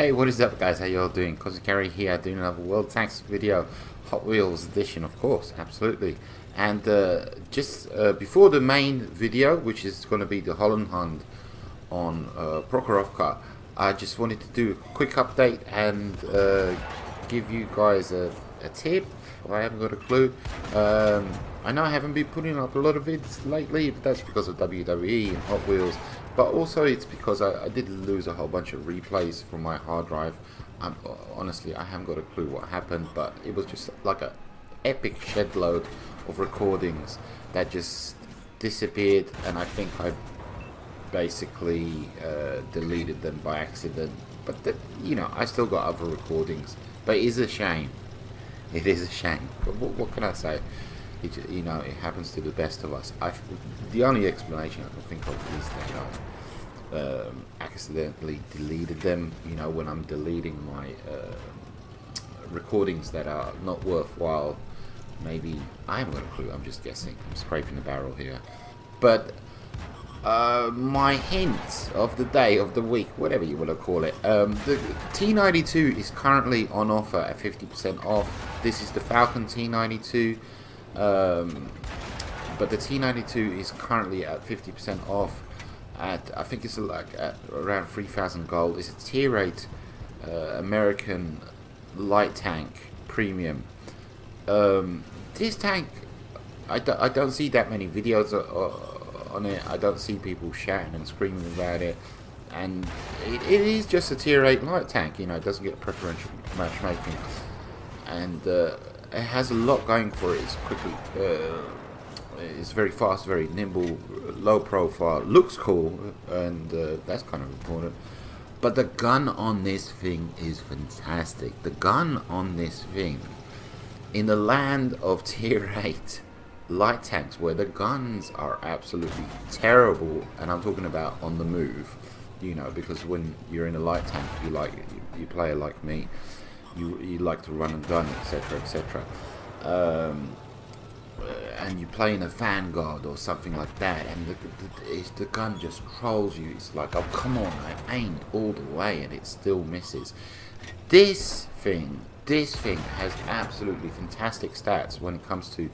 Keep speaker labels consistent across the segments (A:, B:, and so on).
A: Hey, what is up guys, how y'all doing? Cosmic Carry here, doing another World Tanks video, Hot Wheels edition of course, absolutely. And just before the main video, which is going to be the Höllenhund on Prokhorovka, I just wanted to do a quick update and give you guys a tip. I haven't got a clue. I know I haven't been putting up a lot of vids lately, but that's because of WWE and Hot Wheels. But also it's because I did lose a whole bunch of replays from my hard drive. Honestly, I haven't got a clue what happened, but it was just like a epic shed load of recordings that just disappeared, and I think I basically deleted them by accident. But you know, I still got other recordings. But it is a shame. It is a shame. But what can I say? You know, it happens to the best of us. The only explanation I can think of is that I accidentally deleted them. You know, when I'm deleting my recordings that are not worthwhile, maybe I haven't got a clue. I'm just guessing. I'm scraping the barrel here. But my hint of the day, of the week, whatever you want to call it, the T92 is currently on offer at 50% off. This is the Falcon T92. But the T92 is currently at 50% off at, I think it's like at around 3,000 gold. It's a tier 8 American light tank premium. This tank, I don't see that many videos on it. I don't see people shouting and screaming about it, and it is just a tier 8 light tank. You know, it doesn't get preferential matchmaking, and it has a lot going for it. It's quickly, it's very fast, very nimble, low profile, looks cool, and that's kind of important. But the gun on this thing is fantastic. The gun on this thing, in the land of tier 8 light tanks, where the guns are absolutely terrible, and I'm talking about on the move, you know, because when you're in a light tank, you play like me. You like to run and gun, etc., etc. And you play in a Vanguard or something like that, and the gun just trolls you. It's like, oh come on, I aimed all the way and it still misses. This thing has absolutely fantastic stats when it comes to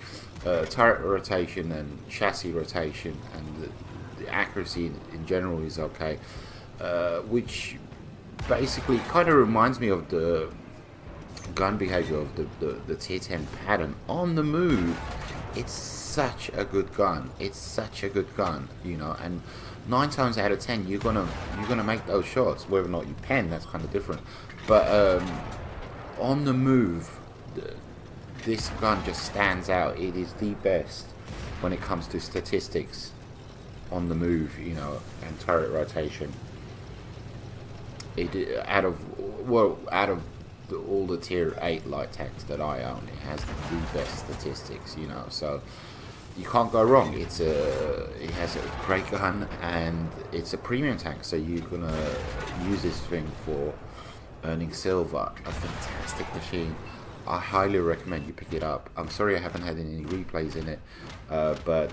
A: turret rotation and chassis rotation, and the accuracy in general is okay, which basically kind of reminds me of the gun behavior of the tier 10 pattern on the move. It's such a good gun. It's such a good gun, you know, and 9 times out of 10 you're gonna make those shots. Whether or not you pen, that's kind of different. But on the move, this gun just stands out. It is the best when it comes to statistics on the move, you know, and turret rotation. Out of all the tier 8 light tanks that I own, it has the best statistics, you know, so you can't go wrong. It has a great gun, and it's a premium tank, so you're gonna use this thing for earning silver. A fantastic machine. I highly recommend you pick it up. I'm sorry I haven't had any replays in it, but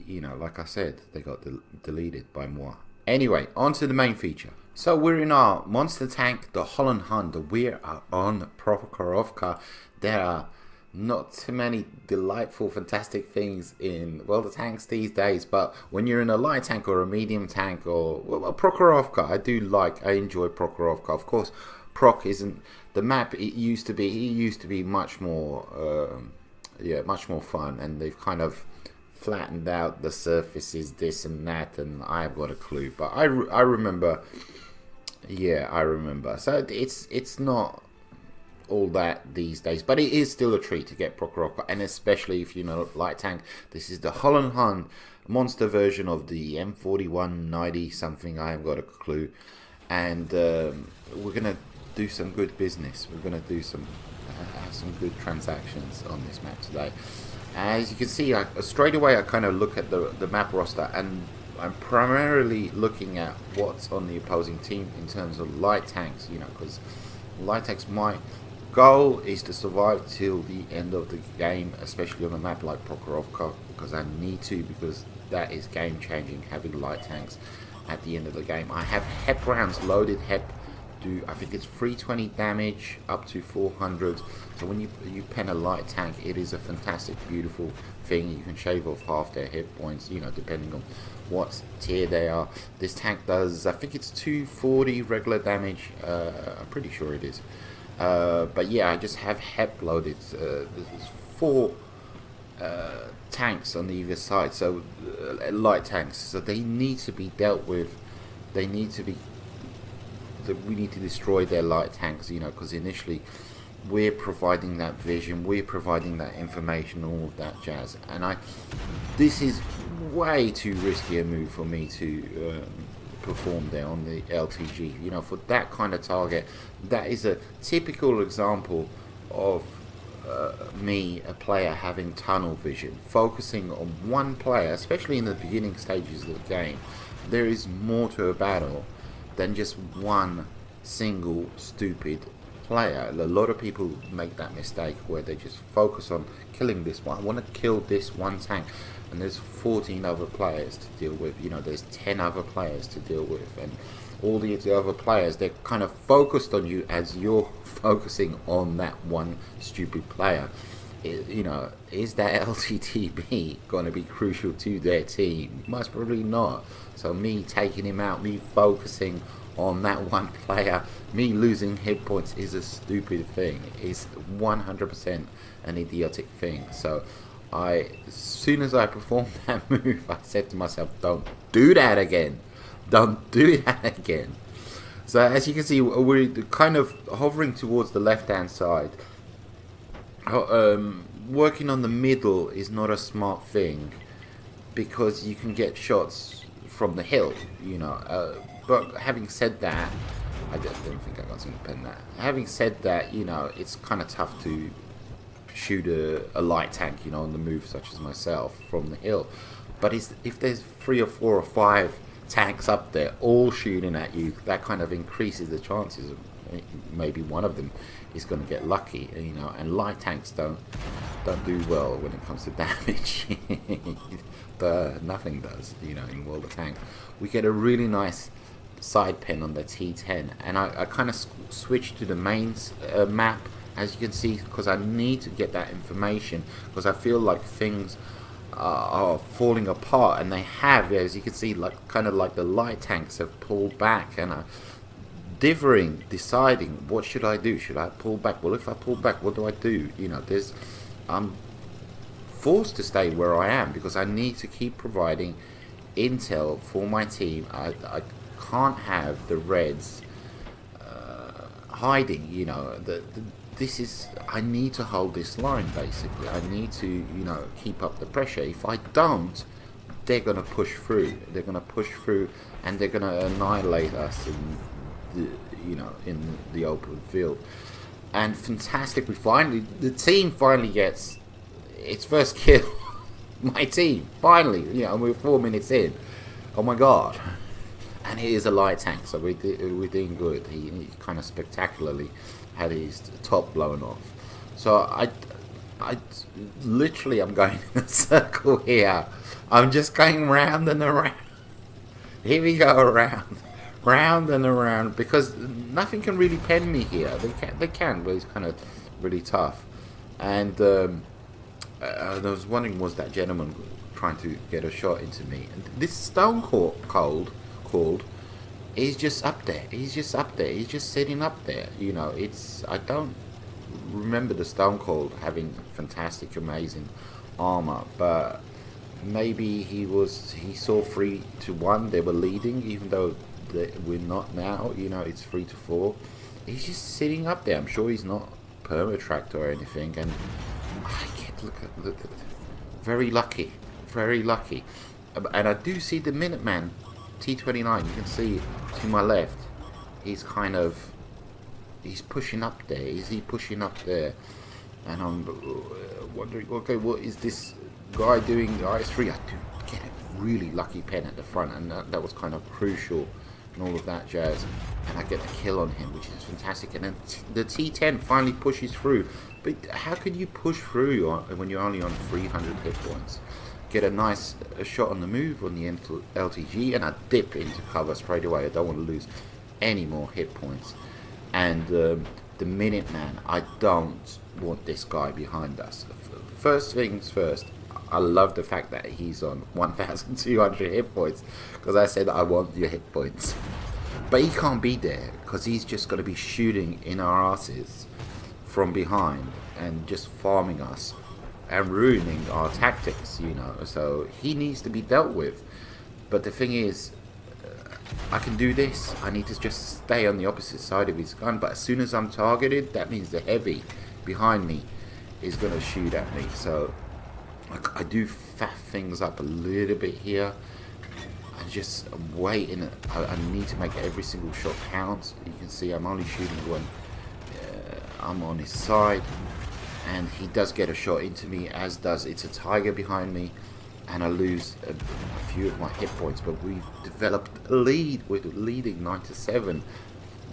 A: you know, like I said, they got deleted by moi. Anyway, on to the main feature. So we're in our monster tank, the Höllenhund. We are on Prokhorovka. There are not too many delightful, fantastic things in World of Tanks these days, but when you're in a light tank or a medium tank, or well, Prokhorovka, I enjoy Prokhorovka. Of course, Prok isn't the map it used to be. It used to be much more, much more fun, and they've kind of flattened out the surfaces, this and that, and I've got a clue. But I remember. Yeah, I remember. So it's not all that these days, but it is still a treat to get Prokhorovka, and especially if you know light tank. This is the Höllenhund monster version of the M4190 something. I haven't got a clue, and we're gonna do some good business. We're gonna do have some good transactions on this map today. As you can see, straight away I kind of look at the map roster, and I'm primarily looking at what's on the opposing team in terms of light tanks, you know, because light tanks, my goal is to survive till the end of the game, especially on a map like Prokhorovka, because I need to, because that is game changing, having light tanks at the end of the game. I have HEP rounds loaded, HEP do, I think it's 320 damage up to 400. So when you pen a light tank, it is a fantastic, beautiful thing. You can shave off half their hit points, you know, depending on what tier they are. This tank does, I think it's 240 regular damage. I'm pretty sure it is. But yeah, I just have HEP loaded. There's 4 tanks on either side, so light tanks. So they need to be dealt with. They need to be. We need to destroy their light tanks, you know, because initially we're providing that vision, we're providing that information, all of that jazz. And this is way too risky a move for me to perform there on the LTG. You know, for that kind of target, that is a typical example of me, a player, having tunnel vision, focusing on one player, especially in the beginning stages of the game. There is more to a battle than just one single stupid player. A lot of people make that mistake where they just focus on killing this one. I want to kill this one tank, and there's 14 other players to deal with. You know, there's 10 other players to deal with, and all the other players, they're kind of focused on you as you're focusing on that one stupid player. You know, is that LTTB going to be crucial to their team? Most probably not. So me taking him out, me focusing on that one player, me losing hit points is a stupid thing. It's 100% an idiotic thing. So as soon as I performed that move, I said to myself, don't do that again. Don't do that again. So as you can see, we're kind of hovering towards the left-hand side. Working on the middle is not a smart thing because you can get shots from the hill, you know. But having said that, I don't think I got to pen that. Having said that, you know, it's kind of tough to shoot a light tank, you know, on the move, such as myself, from the hill. But if there's 3 or 4 or 5 tanks up there all shooting at you, that kind of increases the chances of maybe one of them is going to get lucky, you know. And light tanks don't do well when it comes to damage. But nothing does, you know, in World of Tanks. We get a really nice side pen on the T10, and I kind of switched to the main map, as you can see, because I need to get that information, because I feel like things are falling apart, and they have, as you can see, like kind of like the light tanks have pulled back and are deciding what should I do. Should I pull back? Well, if I pull back, what do I do? You know, I'm forced to stay where I am because I need to keep providing intel for my team. I can't have the Reds hiding, you know. I need to hold this line, basically. I need to, you know, keep up the pressure. If I don't, they're going to push through. They're going to push through, and they're going to annihilate us in the open field. And fantastic, the team finally gets its first kill. My team, finally, you know, we're 4 minutes in. Oh my god. And it is a light tank, so we're doing good. He kind of spectacularly had his top blown off. So I literally, I'm going in a circle here. I'm just going round and around. Here we go, round and around, because nothing can really pen me here. They can, but it's kind of really tough. And I was wondering, was that gentleman trying to get a shot into me? And this Stone Cold is just up there. He's just up there. He's just sitting up there. You know, I don't remember the Stone Cold having fantastic, amazing armor, but maybe he saw 3-1. They were leading, even though we're not now. You know, it's 3-4. He's just sitting up there. I'm sure he's not perma-tracked or anything. And I can't look at very lucky, very lucky. And I do see the Minuteman T29. You can see to my left. He's pushing up there. Is he pushing up there? And I'm wondering, okay, what is this guy doing? RS3. I do get a really lucky pen at the front, and that was kind of crucial and all of that jazz. And I get the kill on him, which is fantastic. And then the T10 finally pushes through. But how can you push through when you're only on 300 hit points? Get a nice shot on the move on the LTG, and I dip into cover straight away. I don't want to lose any more hit points. And the Minuteman, I don't want this guy behind us. First things first, I love the fact that he's on 1,200 hit points, because I said I want your hit points. But he can't be there, because he's just going to be shooting in our asses from behind and just farming us and ruining our tactics, you know. So he needs to be dealt with. But the thing is, I can do this. I need to just stay on the opposite side of his gun. But as soon as I'm targeted, that means the heavy behind me is going to shoot at me. So I do faff things up a little bit here. I'm just waiting. I need to make every single shot count. You can see I'm only shooting when I'm on his side. And he does get a shot into me, as does It's a Tiger behind me. And I lose a few of my hit points. But we've developed a lead. We're leading 9-7.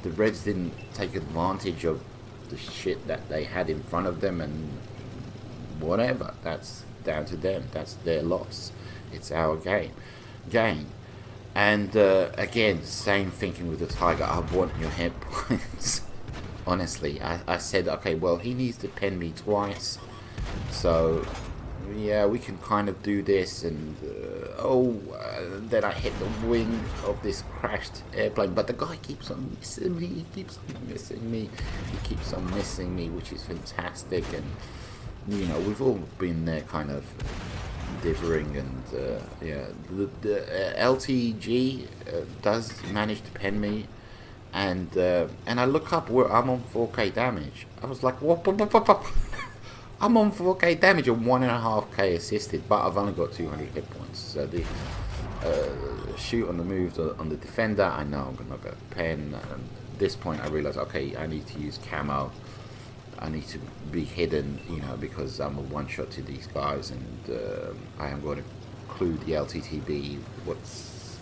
A: The Reds didn't take advantage of the shit that they had in front of them. And whatever. That's down to them. That's their loss. It's our game. And again, same thinking with the Tiger. I want your hit points. Honestly, I said, okay, well, he needs to pen me twice. So, yeah, we can kind of do this. And, then I hit the wing of this crashed airplane. But the guy keeps on missing me. He keeps on missing me, which is fantastic. And, you know, we've all been there kind of differing. And, yeah, the LTG does manage to pen me. And I look up where I'm on 4k damage. I was like, what? I'm on 4k damage and 1.5k assisted, but I've only got 200 hit points. So the shoot on the move on the defender, I know I'm gonna go pen. At this point, I realize, okay, I need to use camo. I need to be hidden, you know, because I'm a one shot to these guys, and I am going to include the LTTB.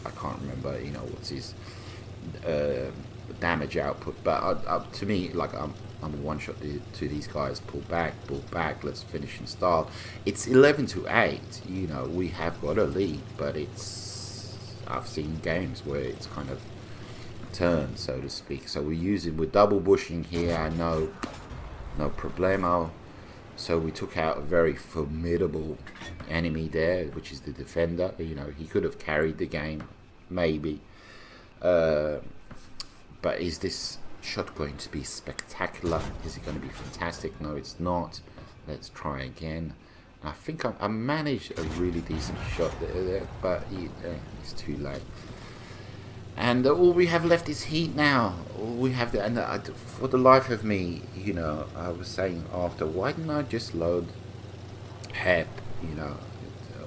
A: I can't remember, you know, what's his damage output, but to me, like, I'm a one shot to these guys. Pull back, let's finish in style. It's 11-8, you know, we have got a lead, but I've seen games where it's kind of turned, so to speak. So we're double bushing here, I know, no problemo. So we took out a very formidable enemy there, which is the defender. You know, he could have carried the game, maybe. But is this shot going to be spectacular? Is it going to be fantastic? No, it's not. Let's try again. I think I managed a really decent shot there, but it's too late. And all we have left is heat now. All we have, for the life of me, you know, I was saying after, why didn't I just load HEP? You know,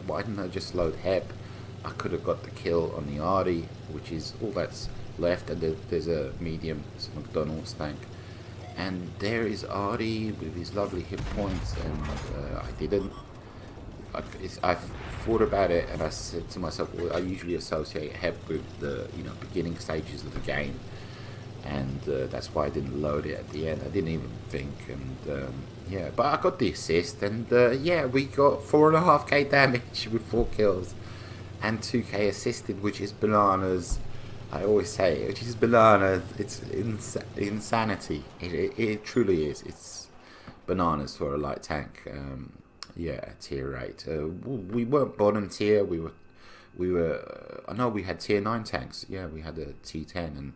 A: why didn't I just load HEP? I could have got the kill on the Arty, which is all that's left, and there's a medium McDonald's tank, and there is Arty with his lovely hit points, and I didn't. I thought about it, and I said to myself, well, I usually associate HEP with the beginning stages of the game, and that's why I didn't load it at the end. I didn't even think, and yeah, but I got the assist, and yeah, we got 4.5k damage with 4 kills. And 2k assisted, which is bananas. I always say, which is bananas. It's insanity. It truly is. It's bananas for a light tank. Yeah, tier 8. We weren't bottom tier. We were. I know we had tier 9 tanks. Yeah, we had a T10 and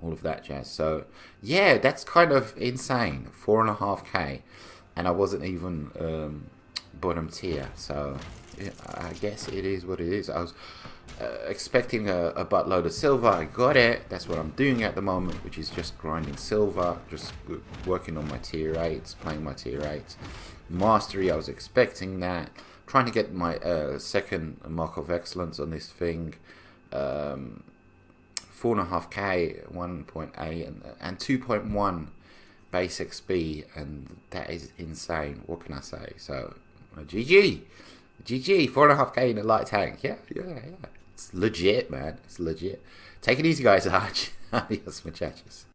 A: all of that jazz. So yeah, that's kind of insane. 4.5k, and I wasn't even bottom tier. So. Yeah, I guess it is what it is. I was expecting a buttload of silver. I got it. That's what I'm doing at the moment, which is just grinding silver, just working on my tier 8s, playing my tier 8s. Mastery, I was expecting that. Trying to get my second Mark of Excellence on this thing. 4.5k, 1.8, and 2.1 base XP, and that is insane. What can I say? So, GG. GG, 4.5k in a light tank. Yeah. It's legit, man. It's legit. Take it easy, guys. Adios, muchachos.